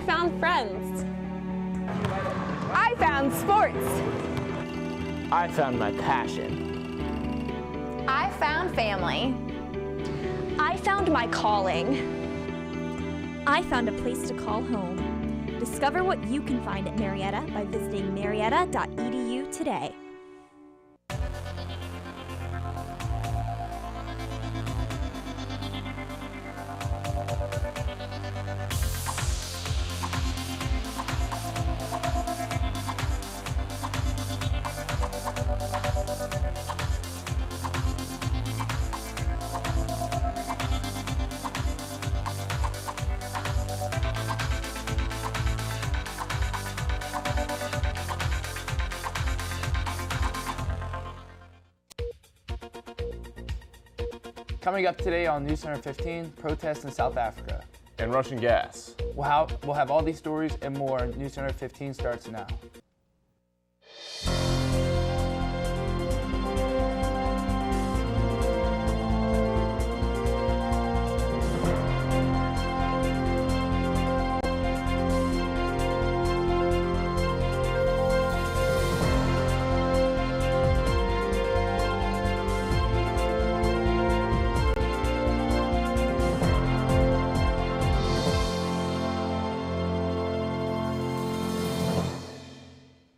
I found friends. I found sports. I found my passion. I found family. I found my calling. I found a place to call home. Discover what you can find at Marietta by visiting marietta.edu today. Coming up today on NewsCenter 15, protests in South Africa. And Russian gas. We'll have all these stories and more. NewsCenter 15 starts now.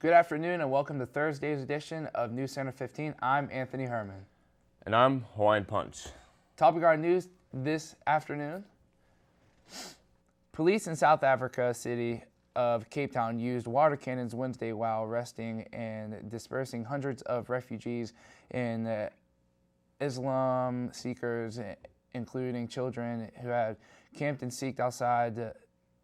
Good afternoon and welcome to Thursday's edition of NewsCenter 15. I'm Anthony Herman. And I'm Hawaiian Punch. Topic of our news this afternoon. Police in South Africa city of Cape Town used water cannons Wednesday while arresting and dispersing hundreds of refugees and Islam seekers, including children who had camped and seeked outside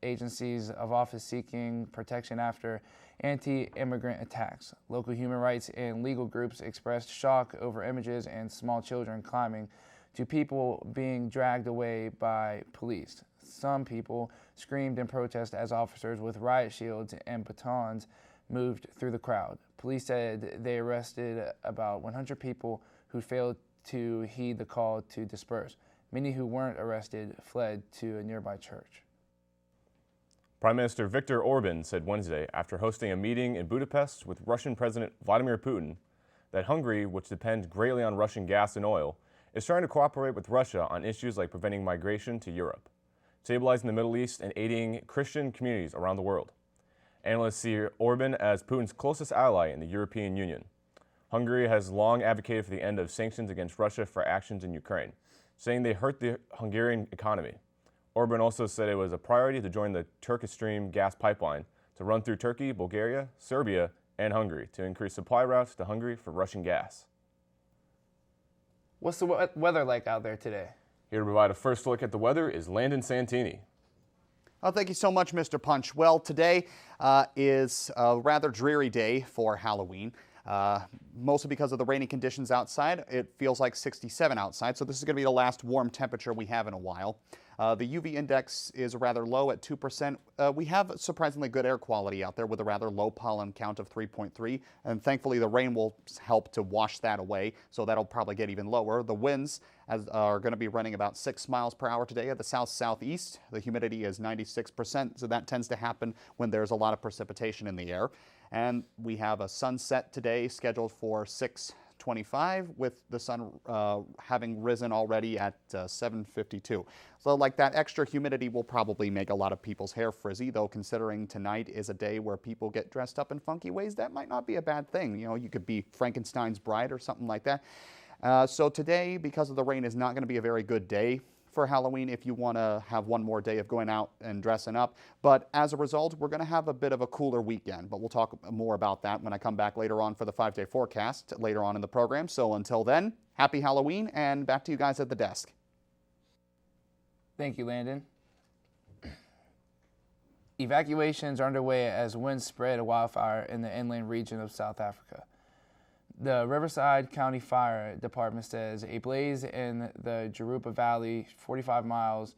agencies of office seeking protection after anti-immigrant attacks. Local human rights and legal groups expressed shock over images and small children climbing to people being dragged away by police. Some people screamed in protest as officers with riot shields and batons moved through the crowd. Police said they arrested about 100 people who failed to heed the call to disperse. Many who weren't arrested fled to a nearby church. Prime Minister Viktor Orban said Wednesday, after hosting a meeting in Budapest with Russian President Vladimir Putin, that Hungary, which depends greatly on Russian gas and oil, is trying to cooperate with Russia on issues like preventing migration to Europe, stabilizing the Middle East, and aiding Christian communities around the world. Analysts see Orban as Putin's closest ally in the European Union. Hungary has long advocated for the end of sanctions against Russia for actions in Ukraine, saying they hurt the Hungarian economy. Orban also said it was a priority to join the Turkish Stream gas pipeline to run through Turkey, Bulgaria, Serbia, and Hungary to increase supply routes to Hungary for Russian gas. What's the weather like out there today? Here to provide a first look at the weather is Landon Santini. Oh, thank you so much, Mr. Punch. Well, today is a rather dreary day for Halloween. Mostly because of the rainy conditions outside. It feels like 67 outside, so this is going to be the last warm temperature we have in a while. The UV index is rather low at 2%. We have surprisingly good air quality out there with a rather low pollen count of 3.3, and thankfully the rain will help to wash that away, so that'll probably get even lower. The winds are going to be running about 6 miles per hour today at the south-southeast. The humidity is 96%, so that tends to happen when there's a lot of precipitation in the air. And we have a sunset today scheduled for 6:25 with the sun having risen already at 7:52. So like that extra humidity will probably make a lot of people's hair frizzy, though considering tonight is a day where people get dressed up in funky ways, that might not be a bad thing. You know, you could be Frankenstein's bride or something like that. So today, because of the rain, is not going to be a very good day for Halloween if you want to have one more day of going out and dressing up. But as a result, we're going to have a bit of a cooler weekend. But we'll talk more about that when I come back later on for the 5-day forecast later on in the program. So until then, happy Halloween, and back to you guys at the desk. Thank you, Landon. Evacuations are underway as winds spread a wildfire in the inland region of South Africa. The Riverside County Fire Department says a blaze in the Jurupa Valley, 45 miles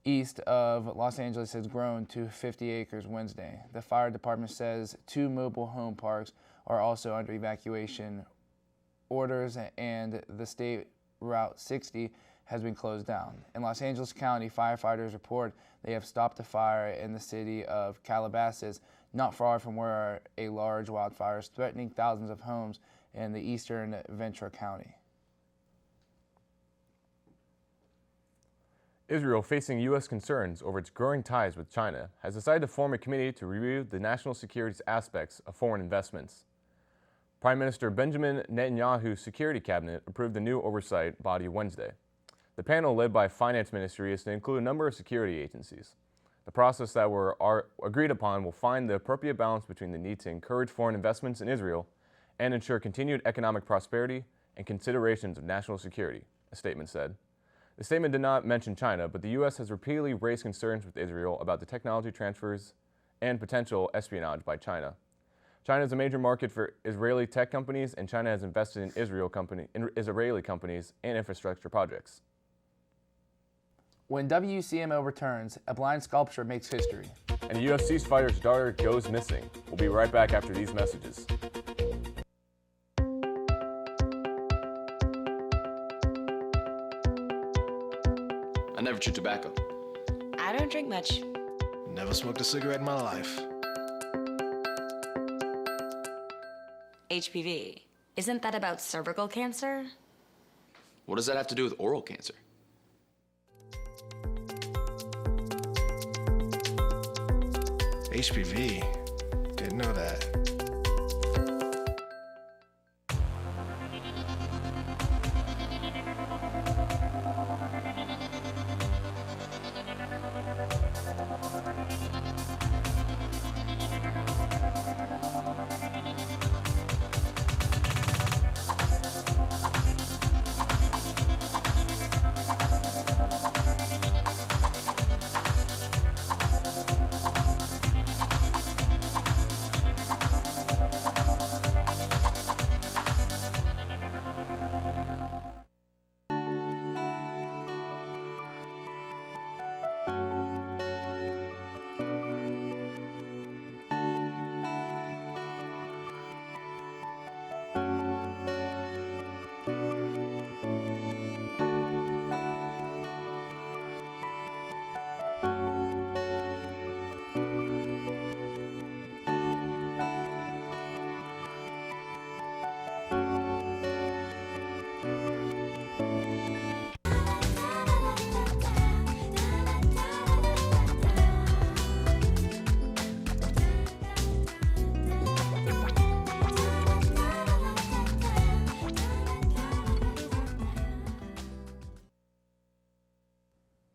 east of Los Angeles, has grown to 50 acres Wednesday. The fire department says 2 mobile home parks are also under evacuation orders, and the State Route 60 has been closed down. In Los Angeles County, firefighters report they have stopped a fire in the city of Calabasas, not far from where a large wildfire is threatening thousands of homes in the eastern Ventura County. Israel, facing U.S. concerns over its growing ties with China, has decided to form a committee to review the national security aspects of foreign investments. Prime Minister Benjamin Netanyahu's security cabinet approved the new oversight body Wednesday. The panel, led by Finance Ministry, is to include a number of security agencies. The process that are agreed upon will find the appropriate balance between the need to encourage foreign investments in Israel and ensure continued economic prosperity and considerations of national security, a statement said. The statement did not mention China, but the U.S. has repeatedly raised concerns with Israel about the technology transfers and potential espionage by China. China is a major market for Israeli tech companies, and China has invested in Israeli companies and infrastructure projects. When WCMO returns, a blind sculpture makes history. And a UFC fighter's daughter goes missing. We'll be right back after these messages. I never chew tobacco. I don't drink much. Never smoked a cigarette in my life. HPV. Isn't that about cervical cancer? What does that have to do with oral cancer? HPV? Didn't know that.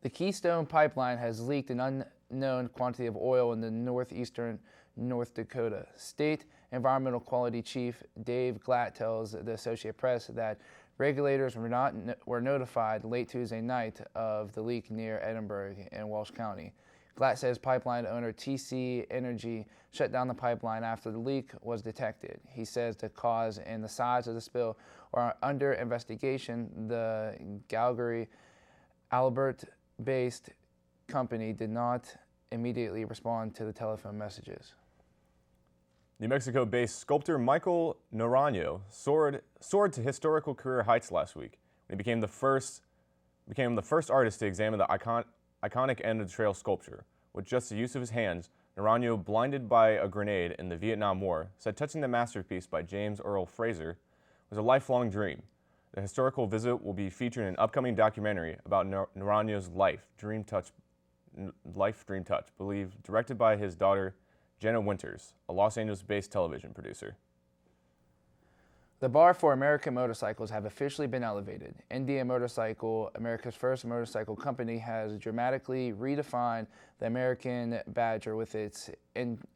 The Keystone Pipeline has leaked an unknown quantity of oil in the northeastern North Dakota. State Environmental Quality Chief Dave Glatt tells the Associated Press that regulators were notified late Tuesday night of the leak near Edinburgh in Walsh County. Glatt says pipeline owner TC Energy shut down the pipeline after the leak was detected. He says the cause and the size of the spill are under investigation. The Calgary, Alberta-based company did not immediately respond to the telephone messages. New Mexico-based sculptor Michael Naranjo soared to historical career heights last week when he became the first artist to examine the iconic end of the trail sculpture. With just the use of his hands, Naranjo, blinded by a grenade in the Vietnam War, said touching the masterpiece by James Earl Fraser was a lifelong dream. The historical visit will be featured in an upcoming documentary about Naranjo's life, Dream Touch, believed directed by his daughter, Jenna Winters, a Los Angeles-based television producer. The bar for American motorcycles have officially been elevated. Indian Motorcycle, America's first motorcycle company, has dramatically redefined the American Badger with its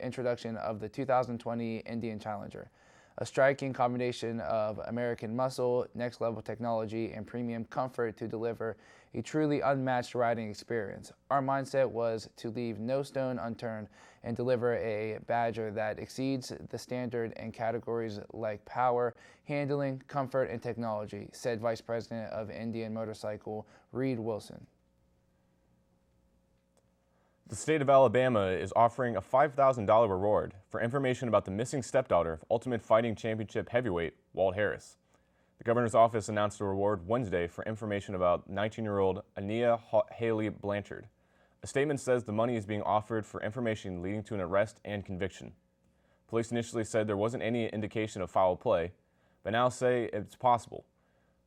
introduction of the 2020 Indian Challenger, a striking combination of American muscle, next-level technology, and premium comfort to deliver a truly unmatched riding experience. Our mindset was to leave no stone unturned and deliver a Badger that exceeds the standard in categories like power, handling, comfort, and technology, said Vice President of Indian Motorcycle, Reed Wilson. The state of Alabama is offering a $5,000 reward for information about the missing stepdaughter of Ultimate Fighting Championship heavyweight Walt Harris. The governor's office announced a reward Wednesday for information about 19-year-old Ania Haley Blanchard. A statement says the money is being offered for information leading to an arrest and conviction. Police initially said there wasn't any indication of foul play, but now say it's possible.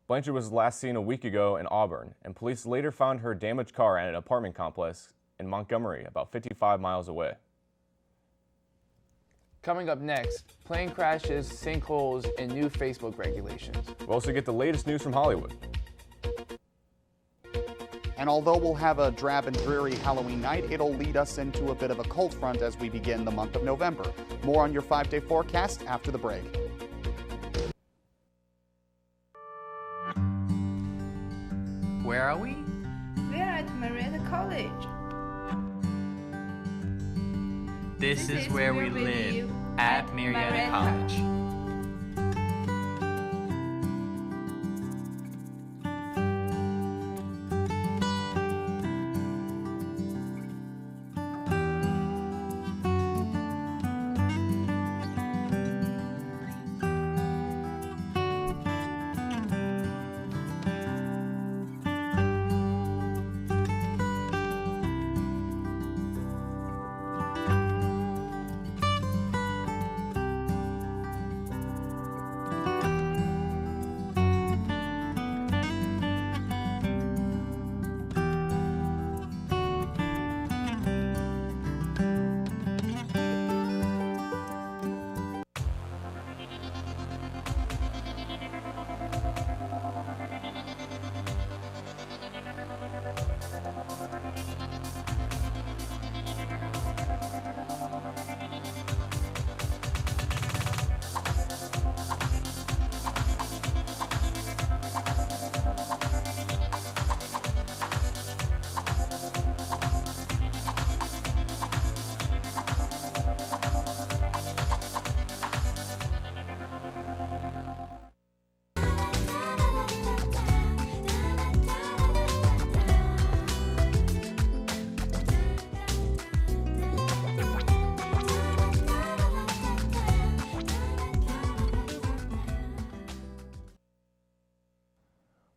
Blanchard was last seen a week ago in Auburn, and police later found her damaged car at an apartment complex in Montgomery, about 55 miles away. Coming up next, plane crashes, sinkholes, and new Facebook regulations. We'll also get the latest news from Hollywood. And although we'll have a drab and dreary Halloween night, it'll lead us into a bit of a cold front as we begin the month of November. More on your 5-day forecast after the break. Where are we? We're at Marietta College. This is where we live, at Marietta College.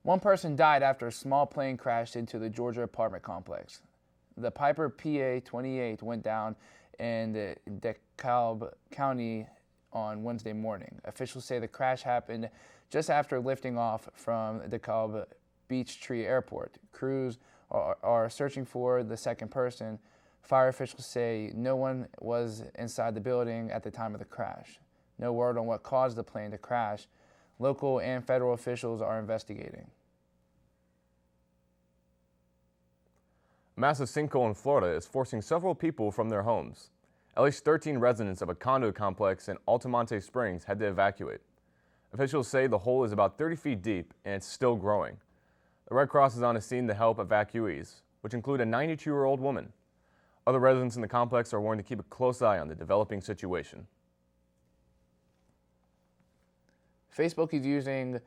One person died after a small plane crashed into the Georgia apartment complex. The Piper PA-28 went down in DeKalb County on Wednesday morning. Officials say the crash happened just after lifting off from DeKalb Beechtree Airport. Crews are searching for the second person. Fire officials say no one was inside the building at the time of the crash. No word on what caused the plane to crash. Local and federal officials are investigating. A massive sinkhole in Florida is forcing several people from their homes. At least 13 residents of a condo complex in Altamonte Springs had to evacuate. Officials say the hole is about 30 feet deep and it's still growing. The Red Cross is on a scene to help evacuees, which include a 92-year-old woman. Other residents in the complex are warned to keep a close eye on the developing situation. Facebook is using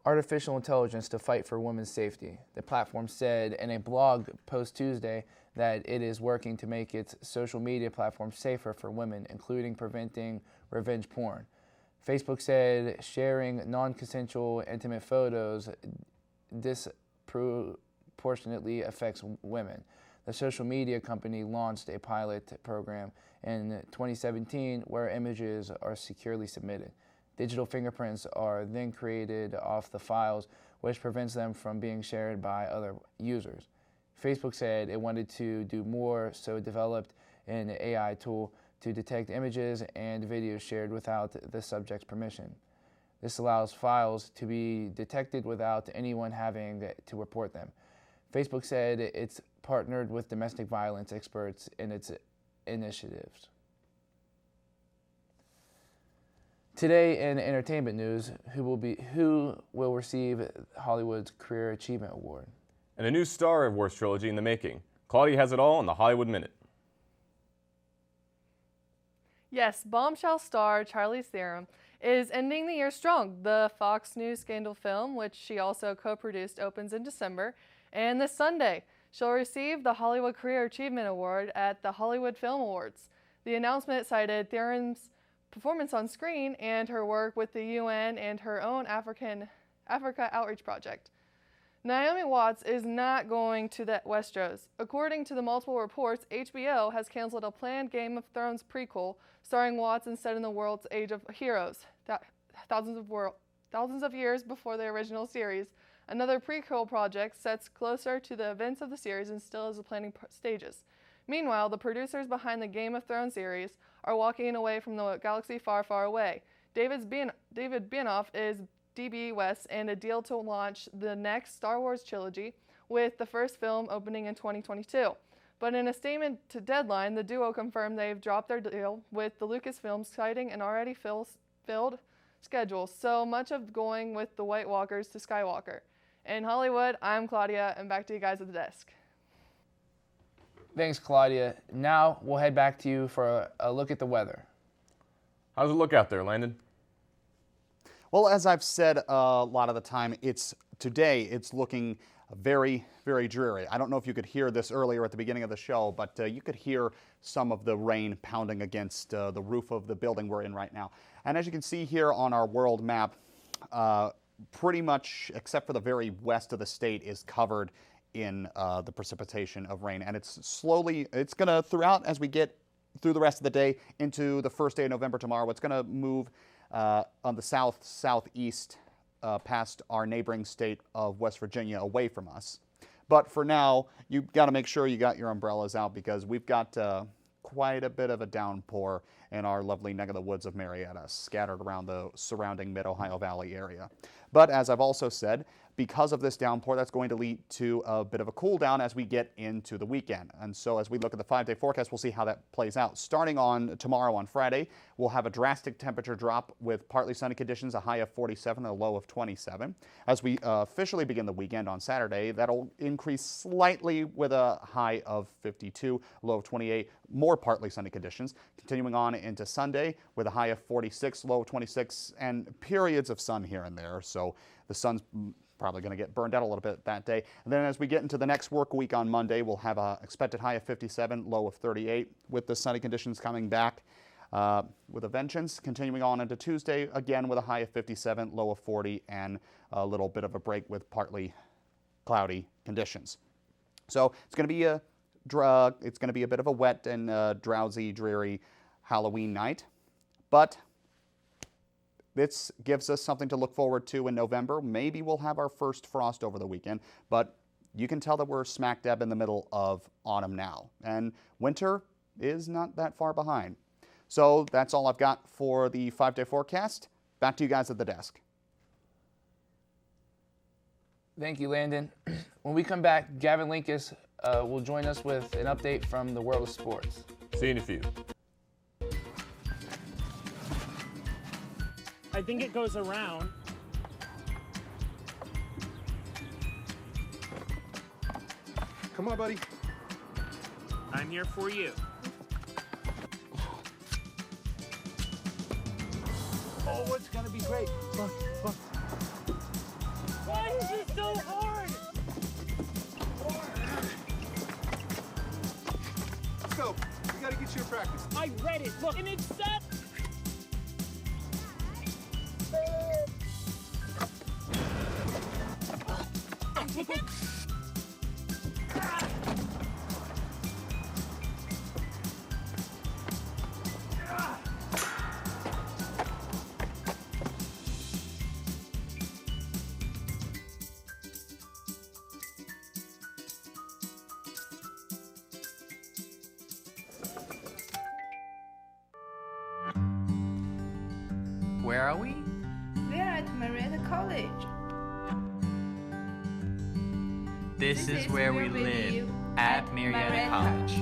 artificial intelligence to fight for women's safety. The platform said in a blog post Tuesday that it is working to make its social media platform safer for women, including preventing revenge porn. Facebook said sharing non-consensual intimate photos disproportionately affects women. The social media company launched a pilot program in 2017 where images are securely submitted. Digital fingerprints are then created off the files, which prevents them from being shared by other users. Facebook said it wanted to do more, so it developed an AI tool to detect images and videos shared without the subject's permission. This allows files to be detected without anyone having to report them. Facebook said it's partnered with domestic violence experts in its initiatives. Today in entertainment news, who will receive Hollywood's Career Achievement Award? And a new Star Wars trilogy in the making. Claudia has it all in the Hollywood Minute. Yes, Bombshell star Charlize Theron is ending the year strong. The Fox News Scandal film, which she also co-produced, opens in December. And this Sunday, she'll receive the Hollywood Career Achievement Award at the Hollywood Film Awards. The announcement cited Theron's performance on screen and her work with the UN and her own African Africa Outreach Project. Naomi Watts is not going to the Westeros. According to the multiple reports, HBO has canceled a planned Game of Thrones prequel starring Watts instead in the world's Age of Heroes, thousands of years before the original series. Another prequel project sets closer to the events of the series and still is in the planning stages. Meanwhile, the producers behind the Game of Thrones series are walking away from the galaxy far, far away. David Benioff is DB West and a deal to launch the next Star Wars trilogy, with the first film opening in 2022. But in a statement to Deadline, the duo confirmed they've dropped their deal with the Lucasfilms, citing an already filled schedule, so much of going with the White Walkers to Skywalker. In Hollywood, I'm Claudia, and back to you guys at the desk. Thanks, Claudia. Now we'll head back to you for a look at the weather. How's it look out there, Landon? Well, as I've said a lot of the time, today it's looking very, very dreary. I don't know if you could hear this earlier at the beginning of the show, but you could hear some of the rain pounding against the roof of the building we're in right now. And as you can see here on our world map, pretty much, except for the very west of the state, is covered in the precipitation of rain. And it's going to, throughout as we get through the rest of the day into the first day of November tomorrow, it's going to move on the southeast past our neighboring state of West Virginia away from us. But for now, you've got to make sure you got your umbrellas out, because we've got quite a bit of a downpour in our lovely neck of the woods of Marietta, scattered around the surrounding Mid-Ohio Valley area. But as I've also said, because of this downpour, that's going to lead to a bit of a cool down as we get into the weekend. And so as we look at the 5-day forecast, we'll see how that plays out. Starting on tomorrow on Friday, we'll have a drastic temperature drop with partly sunny conditions, a high of 47 and a low of 27. As we officially begin the weekend on Saturday, that'll increase slightly with a high of 52, low of 28, more partly sunny conditions. Continuing on into Sunday with a high of 46, low of 26, and periods of sun here and there. So the sun's probably going to get burned out a little bit that day. And then as we get into the next work week on Monday, we'll have an expected high of 57, low of 38, with the sunny conditions coming back with a vengeance. Continuing on into Tuesday, again with a high of 57, low of 40, and a little bit of a break with partly cloudy conditions. So it's going to be a bit of a wet and drowsy, dreary Halloween night, but this gives us something to look forward to in November. Maybe we'll have our first frost over the weekend, but you can tell that we're smack dab in the middle of autumn now, and winter is not that far behind. So that's all I've got for the 5-day forecast. Back to you guys at the desk. Thank you, Landon. When we come back, Gavin Linkus will join us with an update from the world of sports. See you in a few. I think it goes around. Come on, buddy. I'm here for you. Oh, it's gonna be great. Look, look. Why is this so hard? Let's go. We gotta get you a practice. I read it. Look, and it's set. Where are we? We're at Marietta College. This is where we live at Marietta College.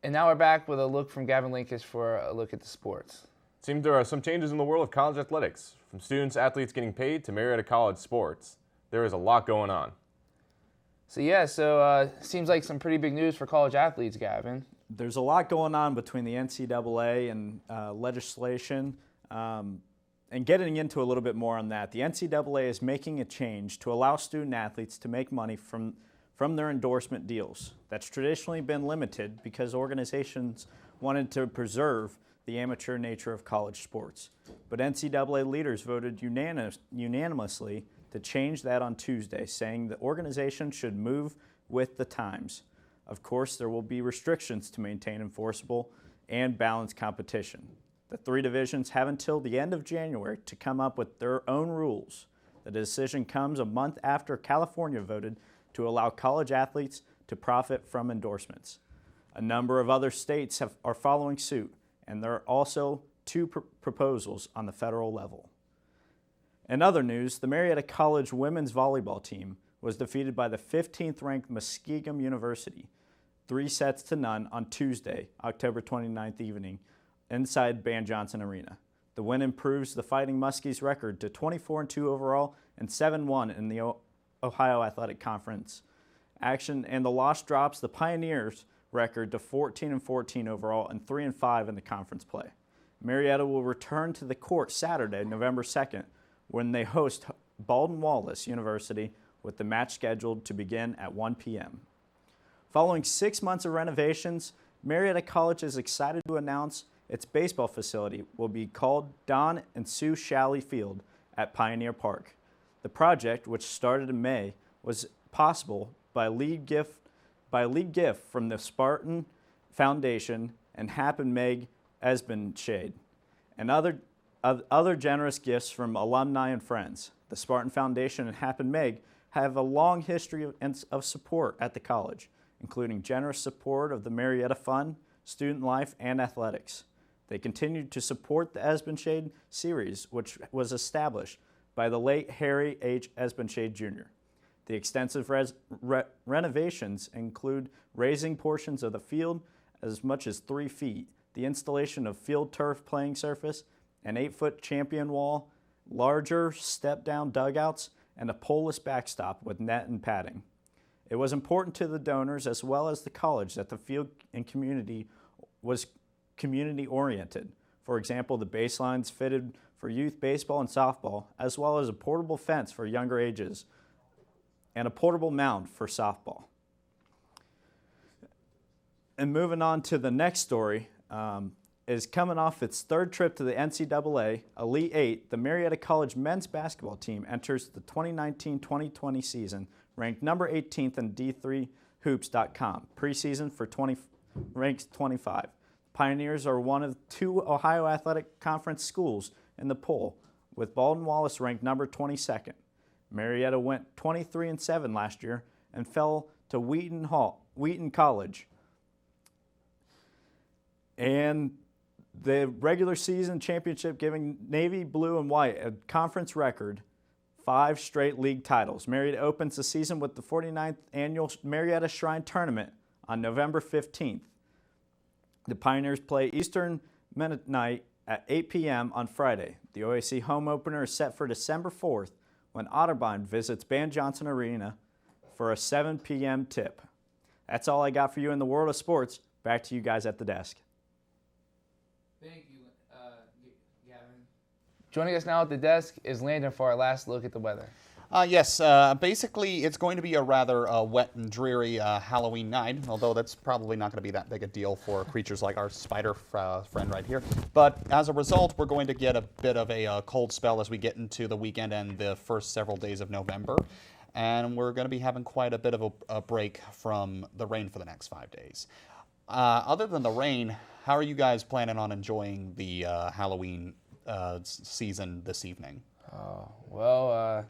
And now we're back with a look from Gavin Linkus for a look at the sports. It seems there are some changes in the world of college athletics. From students, athletes getting paid to Marietta College sports, there is a lot going on. So seems like some pretty big news for college athletes, Gavin. There's a lot going on between the NCAA and legislation. And getting into a little bit more on that, the NCAA is making a change to allow student athletes to make money from their endorsement deals. That's traditionally been limited because organizations wanted to preserve the amateur nature of college sports. But NCAA leaders voted unanimously to change that on Tuesday, saying the organization should move with the times. Of course, there will be restrictions to maintain enforceable and balanced competition. The three divisions have until the end of January to come up with their own rules. The decision comes a month after California voted to allow college athletes to profit from endorsements. A number of other states are following suit, and there are also two proposals on the federal level. In other news, the Marietta College women's volleyball team was defeated by the 15th ranked Muskingum University, 3-0 on Tuesday, October 29th evening, inside Ban Johnson Arena. The win improves the Fighting Muskies record to 24-2 overall and 7-1 in the Ohio Athletic Conference action, and the loss drops the Pioneers record to 14-14 overall and 3-5 in the conference play. Marietta will return to the court Saturday, November 2nd, when they host Baldwin-Wallace University, with the match scheduled to begin at 1 p.m. Following 6 months of renovations, Marietta College is excited to announce its baseball facility will be called Don and Sue Shalley Field at Pioneer Park. The project, which started in May, was possible by lead gift from the Spartan Foundation and Hap and Meg Esbenshade, and other generous gifts from alumni and friends. The Spartan Foundation and Hap and Meg have a long history of support at the college, including generous support of the Marietta Fund, student life, and athletics. They continued to support the Esbenshade series, which was established by the late Harry H. Esbenshade Jr. The extensive renovations include raising portions of the field as much as 3 feet, the installation of field turf playing surface, an 8-foot champion wall, larger step-down dugouts, and a poleless backstop with net and padding. It was important to the donors as well as the college that the field and community was community-oriented. For example, the baselines fitted for youth baseball and softball, as well as a portable fence for younger ages and a portable mound for softball. And moving on to the next story, is coming off its third trip to the NCAA Elite Eight, the Marietta College men's basketball team enters the 2019-2020 season ranked number 18th in D3Hoops.com, preseason for ranked 25. Pioneers are one of 2 Ohio Athletic Conference schools in the poll, with Baldwin-Wallace ranked number 22nd. Marietta went 23-7 last year and fell to Wheaton College. And the regular season championship giving Navy, Blue, and White a conference record, 5 straight league titles. Marietta opens the season with the 49th annual Marietta Shrine Tournament on November 15th. The Pioneers play Eastern Mennonite at 8 p.m. on Friday. The OAC home opener is set for December 4th when Otterbein visits Ban Johnson Arena for a 7 p.m. tip. That's all I got for you in the world of sports. Back to you guys at the desk. Thank you, Gavin. Joining us now at the desk is Landon for our last look at the weather. Yes, basically it's going to be a rather wet and dreary Halloween night, although that's probably not going to be that big a deal for creatures like our spider friend right here. But as a result, we're going to get a bit of a cold spell as we get into the weekend and the first several days of November. And we're going to be having quite a bit of a break from the rain for the next 5 days. Other than the rain, how are you guys planning on enjoying the Halloween season this evening? Well,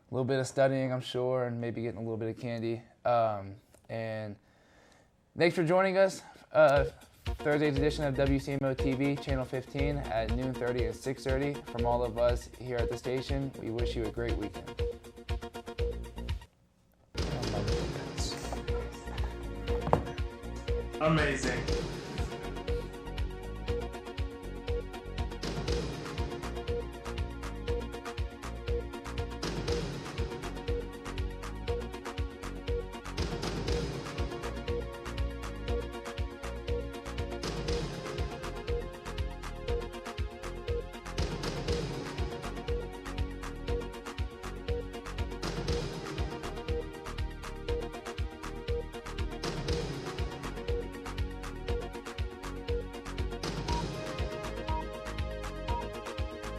a little bit of studying, I'm sure, and maybe getting a little bit of candy. And thanks for joining us. Thursday's edition of WCMO TV, Channel 15 at noon 30 and 6:30. From all of us here at the station, we wish you a great weekend. Amazing.